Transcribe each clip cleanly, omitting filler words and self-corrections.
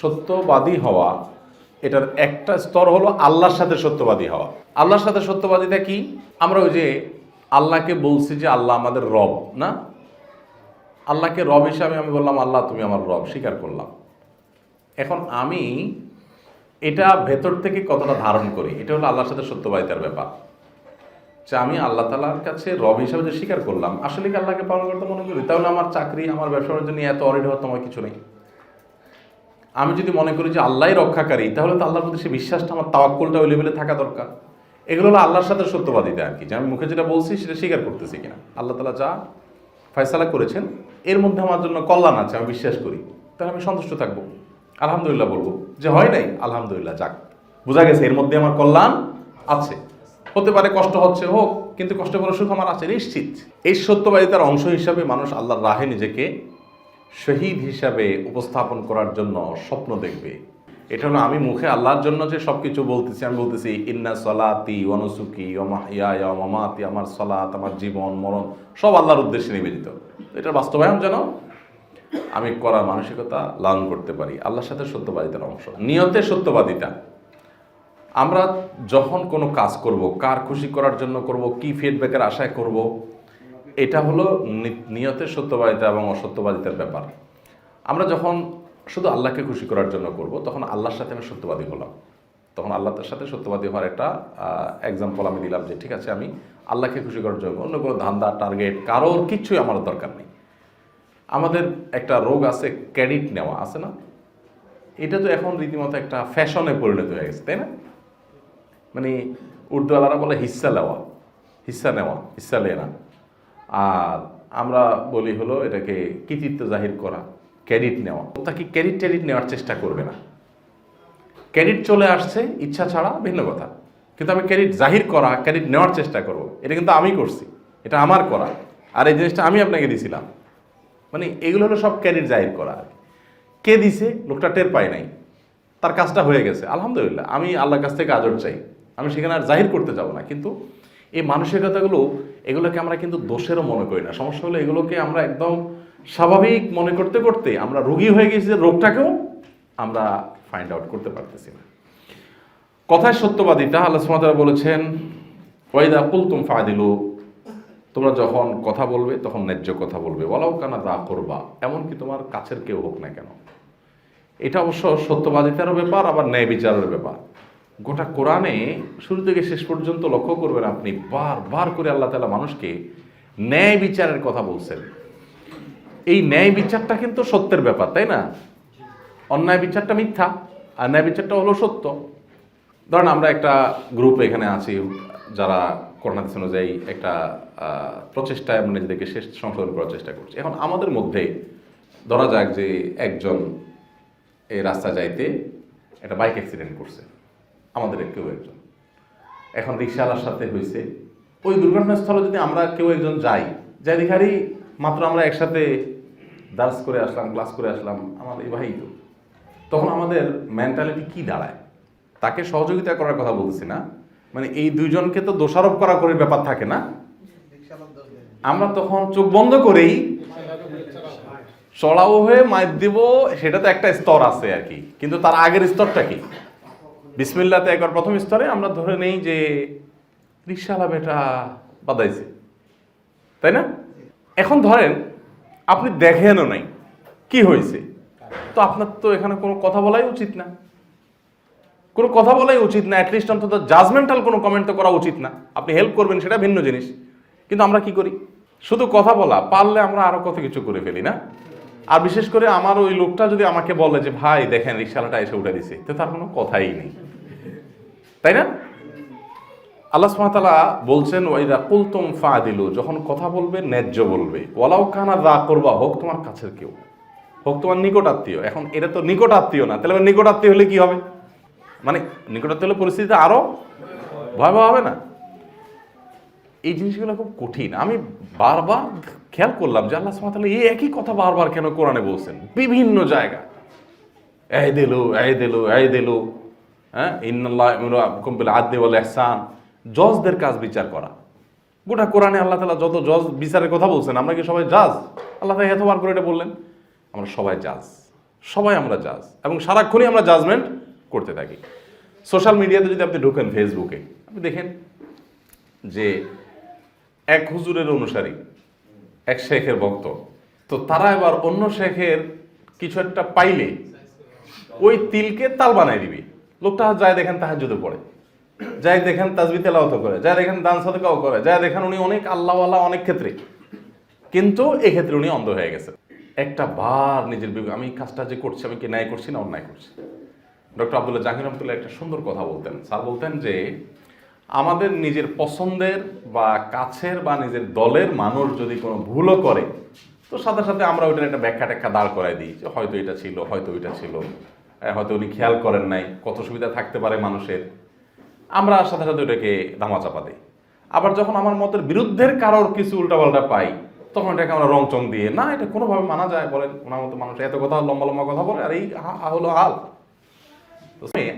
সত্যবাদী হওয়া, এটার একটা স্তর হলো আল্লাহর সাথে সত্যবাদী হওয়া। আল্লাহর সাথে সত্যবাদীটা কি? আমরা ওই যে আল্লাহকে বলছি যে আল্লাহ আমাদের রব, না? আল্লাহকে রব হিসাবে আমি বললাম আল্লাহ তুমি আমার রব, স্বীকার করলাম। এখন আমি এটা ভেতর থেকে কতটা ধারণ করি, এটা হলো আল্লাহর সাথে সত্যবাদিতার ব্যাপার। যে আমি আল্লাহ তাআলার কাছে রব হিসাবে যে স্বীকার করলাম, আসলে কি আল্লাহকে পালন করতে মনে করি, তাহলে আমার চাকরি, আমার ব্যবসা বাণিজ্য নিয়ে এত অরিড হওয়ার তোমার কিছু নেই। আমি যদি মনে করি যে আল্লাহই রক্ষাকারী, তাহলে তো আল্লাহর প্রতি সে বিশ্বাসটা, আমার তাওয়াক্কুলটা ওই লেভেলে থাকা দরকার। এগুলো হলো আল্লাহর সাথে সত্যবাদিতা আর কি, যে আমি মুখে যেটা বলছি সেটা স্বীকার করতেছি কিনা। আল্লাহ তাআলা যা ফয়সালা করেছেন এর মধ্যে আমার জন্য কল্যাণ আছে, আমি বিশ্বাস করি, তাহলে আমি সন্তুষ্ট থাকবো, আলহামদুলিল্লাহ বলবো। যে হয় নাই, আলহামদুলিল্লাহ, যাক, বোঝা গেছে এর মধ্যে আমার কল্যাণ আছে। হতে পারে কষ্ট হচ্ছে, হোক, কিন্তু কষ্ট করে সুখ আমার আছে নিশ্চিত। এই সত্যবাদিতার অংশ হিসাবে মানুষ আল্লাহর রাহে নিজেকে শহীদ হিসাবে উপস্থাপন করার জন্য স্বপ্ন দেখবে। এটা হলো আমি মুখে আল্লাহর জন্য যে সব কিছু বলতেছি, আমি বলতেছি ইন্না সলাতি ওয়া নুসুকি ওয়া মাহইয়ায়া ওয়া মামাতি, আমার সালাত, আমার জীবন মরণ সব আল্লাহর উদ্দেশ্যে নিবেদিত। এটার বাস্তবায়ন যেন আমি করার মানসিকতা লালন করতে পারি, আল্লাহর সাথে সত্যবাদিতার অংশ। নিয়তে সত্যবাদিতা, আমরা যখন কোনো কাজ করব, কার খুশি করার জন্য করব, কি ফিডব্যাকের আশায় করব, এটা হলো নিয়তের সত্যবাদিতা এবং অসত্যবাদিতার ব্যাপার। আমরা যখন শুধু আল্লাহকে খুশি করার জন্য করব, তখন আল্লাহর সাথে আমি সত্যবাদী হলাম। তখন আল্লাহর সাথে সত্যবাদী হওয়ার একটা এক্সাম্পল আমি দিলাম, যে ঠিক আছে আমি আল্লাহকে খুশি করার জন্য, অন্য কোনো ধান্দা টার্গেট কারোর কিচ্ছুই আমার দরকার নেই। আমাদের একটা রোগ আছে, ক্রেডিট নেওয়া আছে না? এটা তো এখন রীতিমতো একটা ফ্যাশনে পরিণত হয়ে গেছে, তাই না? মানে উর্দুওয়ালারা বলে হিস্সা নেওয়া, হিস্সা নেওয়া, হিস্সা লেনা। আর আমরা বলি হলো এটাকে কৃতিত্ব জাহির করা, ক্রেডিট নেওয়া। তা কি ক্রেডিট টেডিট নেওয়ার চেষ্টা করবে না। ক্রেডিট চলে আসছে ইচ্ছা ছাড়া, ভিন্ন কথা, কিন্তু আমি ক্রেডিট জাহির করা, ক্রেডিট নেওয়ার চেষ্টা করব, এটা কিন্তু আমি করছি, এটা আমার করা, আর এই জিনিসটা আমি আপনাকে দিছিলাম। মানে এগুলো হলো সব ক্রেডিট জাহির করা। কে দিছে, লোকটা টের পায় নাই, তার কাজটা হয়ে গেছে, আলহামদুলিল্লাহ, আমি আল্লাহর কাছ থেকে আদর চাই, আমি সেখানে আর জাহির করতে যাব না। কিন্তু এই মানসিকতাগুলো, এগুলোকে আমরা কিন্তু দোষেরও মনে করি না। সমস্যা হলো এগুলোকে আমরা একদম স্বাভাবিক মনে করতে করতে আমরা রোগী হয়ে গেছি, যে রোগটাকেও আমরা ফাইন্ড আউট করতে পারতেছি না। কথায় সত্যবাদিতা, আল্লাহ সুবহানাহু ওয়া তাআলা বলেছেন ওয়াইদা কুলতুম ফাদিলু, তোমরা যখন কথা বলবে তখন ন্যায্য কথা বলবে, ওয়ালাউ কানা যা কুরবা, এমনকি তোমার কাছের কেউ হোক না কেন। এটা অবশ্য সত্যবাদিতারও ব্যাপার, আবার ন্যায় বিচারের ব্যাপার। গোটা কোরআনে শুরু থেকে শেষ পর্যন্ত লক্ষ্য করবেন আপনি, বারবার করে আল্লাহ তাআলা মানুষকে ন্যায় বিচারের কথা বলছেন। এই ন্যায় বিচারটা কিন্তু সত্যের ব্যাপার, তাই না? অন্যায় বিচারটা মিথ্যা, আর ন্যায় বিচারটা হলো সত্য। ধরেন আমরা একটা গ্রুপ এখানে আছি, যারা করোনা দিন অনুযায়ী একটা প্রচেষ্টায় আমরা নিজেদেরকে শেষ সংশোধন করার চেষ্টা করছি। এখন আমাদের মধ্যে ধরা যাক যে একজন এই রাস্তা যাইতে একটা বাইক অ্যাক্সিডেন্ট করছে, আমাদের কেউ একজন। এখন রিক্সাওয়ালার সাথে হয়েছে, ওই দুর্ঘটনাস্থলে যদি আমরা কেউ একজন যাই, যাই দেখারি মাত্র আমরা একসাথে দার্স করে আসলাম, ক্লাস করে আসলাম, আমার এই ভাই তো, তখন আমাদের মেন্টালিটি কি দাঁড়ায়? তাকে সহযোগিতা করার কথা বলছি না, মানে এই দুইজনকে তো দোষারোপ করা করে ব্যাপার থাকে না। আমরা তখন চোখ বন্ধ করেই চড়াও হয়ে মাইর দিব, সেটা তো একটা স্তর আছে আর কি, কিন্তু তার আগের স্তরটা কি? বিসমিল্লাতে একবার প্রথম স্তরে আমরা ধরে নেই যে রিকশাওয়ালা বেটা বাদাইছে, তাই না? এখন ধরেন আপনি দেখেনও নাই কি হয়েছে, তো আপনার তো এখানে কোনো কথা বলাই উচিত না, কোনো কথা বলাই উচিত না, অ্যাটলিস্ট অন্তত জাজমেন্টাল কোনো কমেন্ট তো করা উচিত না। আপনি হেল্প করবেন সেটা ভিন্ন জিনিস, কিন্তু আমরা কি করি? শুধু কথা বলা, পারলে আমরা আরো কত কিছু করে ফেলি না? আর বিশেষ করে আমার ওই লোকটা যদি আমাকে বলে যে ভাই দেখেন রিকশাওয়ালাটা এসে উঠে দিছে, তো তার কোনো কথাই নেই, তাই না? আল্লাহ সুবহানাহু ওয়া তাআলা বলছেন ওয়াইদা কুলতুম ফাদিলু, যখন কথা বলবে ন্যায্য বলবে, ওয়ালাউ কানা যা কুরবা, হোক তোমার কাছের কেউ, হোক তোমার নিকট আত্মীয়। এখন এটা তো নিকট আত্মীয় না, তাহলে নিকট আত্মীয় হলে কি হবে? মানে নিকট আত্মীয় হলে পরিস্থিতি আরো ভয়াবহ হবে না? এই জিনিসগুলো খুব কঠিন। আমি বারবার খেয়াল করলাম যে আল্লাহ সুবহানাহু ওয়া তাআলা এই একই কথা বারবার কেন কোরআনে বলছেন বিভিন্ন জায়গায়, এই দিলু, হ্যাঁ, ইন্নাল্লাহা ইয়া'মুরুকুম বিল আদলি ওয়াল ইহসান, জজদের কাজ বিচার করা। গোটা কোরআনে আল্লাহ তাআলা যত জজ বিচারের কথা বলছেন, আমরা কি সবাই জাজ? আল্লাহ তাআলা এতবার করে এটা বললেন, আমরা সবাই জাজ, সবাই আমরা জাজ, এবং সারাক্ষণই আমরা জাজমেন্ট করতে থাকি। সোশ্যাল মিডিয়াতে যদি আপনি ঢোকেন, ফেসবুকে, আপনি দেখেন যে এক হুজুরের অনুসারী, এক শেখের ভক্ত, তো তারা এবার অন্য শেখের কিছু একটা পাইলে ওই তিলকে তাল বানাই দিবি। লোকটা যায় দেখেন তাহাজ্জুদে পড়ে, যাই দেখেন তাসবিহ তেলাওয়াত করে, যাই দেখেন দান সাদকাও করে, যাই দেখেন উনি অনেক আল্লাহওয়ালা অনেক ক্ষেত্রে, কিন্তু এক্ষেত্রে উনি অন্ধ হয়ে গেছে। একটা বার নিজের আমি কাজটা যে করছি, আমি কি ন্যায় করছি না অন্যায় করছি। ডক্টর আব্দুল্লাহ জাকির রহমতুল্লাহ একটা সুন্দর কথা বলতেন। স্যার বলতেন যে আমাদের নিজের পছন্দের বা কাছের বা নিজের দলের মানুষ যদি কোনো ভুলও করে, তো সাথে সাথে আমরা ওইটার একটা ব্যাখ্যা ট্যাখ্যা দাঁড় করাই দিই যে হয়তো এটা ছিল, হয়তো ওইটা ছিল, হয়তো উনি খেয়াল করেন নাই, কত সুবিধা থাকতে পারে মানুষের, আমরা সাথে সাথে ওটাকে ধামাচাপা দিই। আবার যখন আমার মতের বিরুদ্ধের কারোর কিছু উল্টাপাল্টা পাই, তখন এটাকে আমরা রং চং দিয়ে, না এটা কোনোভাবে মানা যায়, বলেন ওনার মতো মানুষ এত কথা লম্বা লম্বা কথা বলে, আর এই হলো হাল।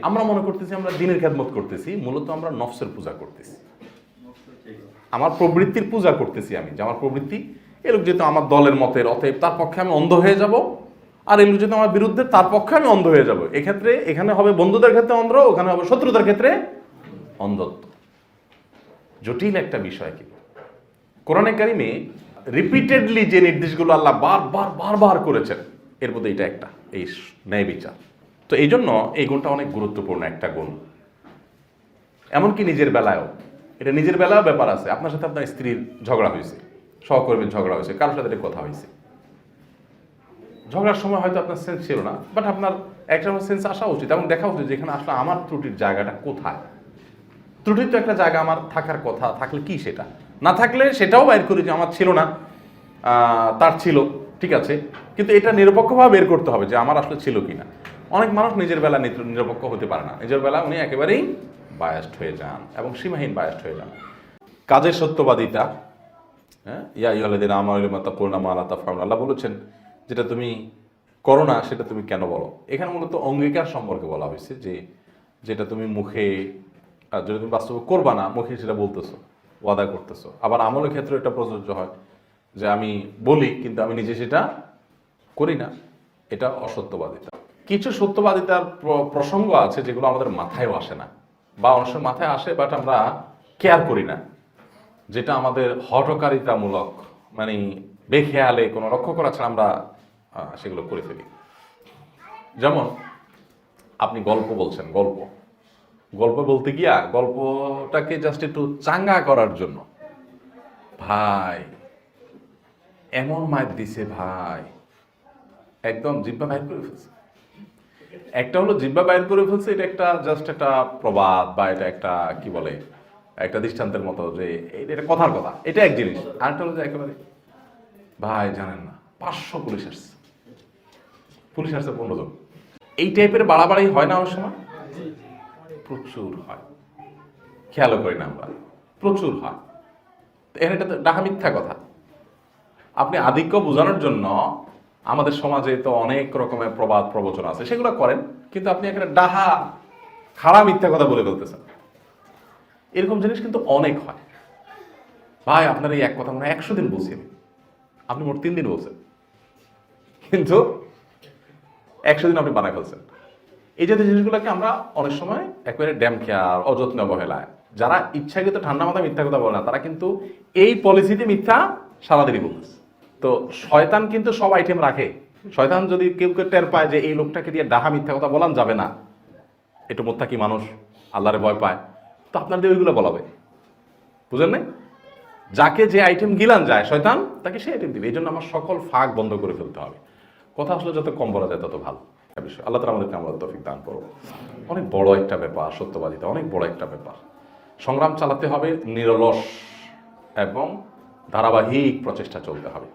আমরা মনে করতেছি আমরা দিনের খেদমত করতেছি, মূলত আমরা নফসের পূজা করতেছি, আমার প্রবৃত্তির পূজা করতেছি। আমি যে আমার প্রবৃত্তি, এ লোক যেহেতু আমার দলের মতের, অতএব তার পক্ষে আমি অন্ধ হয়ে যাব, আর এই লোক যেহেতু আমার বিরুদ্ধে, তার পক্ষে আমি অন্ধ হয়ে যাব। এক্ষেত্রে এখানে হবে বন্ধুদের ক্ষেত্রে অন্ধ, ওখানে হবে শত্রুতার ক্ষেত্রে অন্ধত্ব। জটিল একটা বিষয়। কি কোরআনে কারিমে রিপিটেডলি যে নির্দেশগুলো আল্লাহ বারবার করেছেন, এর মধ্যে এটা একটা, এই ন্যায় বিচার। তো এই জন্য এই গুণটা অনেক গুরুত্বপূর্ণ একটা গুণ। এমনকি নিজের বেলায়ও, এটা নিজের বেলায়ও ব্যাপার আছে। আপনার সাথে আপনার স্ত্রীর ঝগড়া হয়েছে, সহকর্মীর ঝগড়া হয়েছে, কারোর সাথে কথা হয়েছে, ঝগড়ার সময় হয়তো আপনার সেন্স ছিল না, বাট আপনার একটা সেন্স আসা উচিত এবং দেখা উচিত যেখানে আসলে আমার ত্রুটির জায়গাটা কোথায়। ত্রুটির তো একটা জায়গা আমার থাকার কথা, থাকলে কি সেটা, না থাকলে সেটাও বাইর করি যে আমার ছিল না, তার ছিল, ঠিক আছে, কিন্তু এটা নিরপেক্ষভাবে বের করতে হবে যে আমার আসলে ছিল কিনা। অনেক মানুষ নিজের বেলা নিরপেক্ষ হতে পারে না, নিজের বেলা উনি একেবারেই বায়াসড হয়ে যান এবং সীমাহীন বায়াসড হয়ে যান। কাজের সত্যবাদিতা, হ্যাঁ, ইয়া আইয়ুহাল্লাযীনা আমানু তাকুল্লাহা মা লা তাফআলুন, আল্লাহ বলেছেন যেটা তুমি করো না সেটা তুমি কেন বলো। এখানে মূলত অঙ্গীকার সম্পর্কে বলা হয়েছে যে যেটা তুমি মুখে, যদি তুমি বাস্তবে করবা না, মুখে সেটা বলতেছো, ওয়াদা করতেছো। আবার আমলের ক্ষেত্রে এটা প্রযোজ্য হয় যে আমি বলি কিন্তু আমি নিজে সেটা করি না, এটা অসত্যবাদিতা। কিছু সত্যবাদিতার প্রসঙ্গ আছে যেগুলো আমাদের মাথায়ও আসে না, বা অনেক মাথায় আসে বাট আমরা কেয়ার করি না, যেটা আমাদের হঠকারিতামূলক, মানে বেখেয়ালে কোনো লক্ষ্য করা ছাড়া আমরা সেগুলো করে ফেলি। যেমন আপনি গল্প বলছেন, গল্প বলতে গিয়া গল্পটাকে জাস্ট একটু চাঙ্গা করার জন্য ভাই এমন মাইর দিছে, ভাই একদম জিব্বা বাইর করে ফেলছে। একটা হলো জিব্বা বাইর করে ফেলছে, এটা একটা জাস্ট একটা প্রবাদ, বা এটা একটা কি বলে, একটা দৃষ্টান্তের মতো যে এটা কথার কথা, এটা এক জিনিস। আরেকটা হলো যে একেবারে ভাই জানেন না 500 পুলিশ আসছে 15 জন, এই টাইপের বাড়াবাড়ি হয় না অনেক সময়, প্রচুর হয়, খেয়ালও করি না আমরা, প্রচুর হয়। এটা তো ডাহা মিথ্যা কথা। আপনি আধিক্য বোঝানোর জন্য আমাদের সমাজে তো অনেক রকমের প্রবাদ প্রবচন আছে, সেগুলো করেন, কিন্তু আপনি এখানে ডাহা খাড়া মিথ্যা কথা বলে ফেলতেছেন। এরকম জিনিস কিন্তু অনেক হয়। ভাই আপনার এই এক কথা মনে 100 দিন বলছি, আপনি মোট 3 দিন বলছেন, কিন্তু 100 দিন আপনি বানায় ফেলছেন। এই জাতীয় জিনিসগুলোকে আমরা অনেক সময় একেবারে ড্যাম খেয়াল, অযত্ন অবহেলায়, যারা ইচ্ছাকৃত ঠান্ডা মাথায় মিথ্যা কথা বলে না, তারা কিন্তু এই পলিসিতে মিথ্যা সারাদিনই বলতেছে। তো শয়তান কিন্তু সব আইটেম রাখে। শয়তান যদি কেউ টের পায় যে এই লোকটাকে দিয়ে ডাহা মিথ্যা কথা বলান যাবে না, একটু মোত্তাকি মানুষ, আল্লাহরে ভয় পায়, তো আপনার দিয়ে ওইগুলো বলাবে। বুঝেন নাই? যাকে যে আইটেম গিলান যায় শয়তান, তাকে সেই আইটেম দিবে। এই জন্য আমার সকল ফাঁক বন্ধ করে ফেলতে হবে। কথা আসলে যত কম বলা যায় তত ভালো বিষয়। আল্লাহ তাআলা আমাদেরকে আমলের তৌফিক দান করুন। অনেক বড় একটা ব্যাপার সত্যবাদিতা, অনেক বড় একটা ব্যাপার। সংগ্রাম চালাতে হবে, নিরলস এবং ধারাবাহিক প্রচেষ্টা চলতে হবে।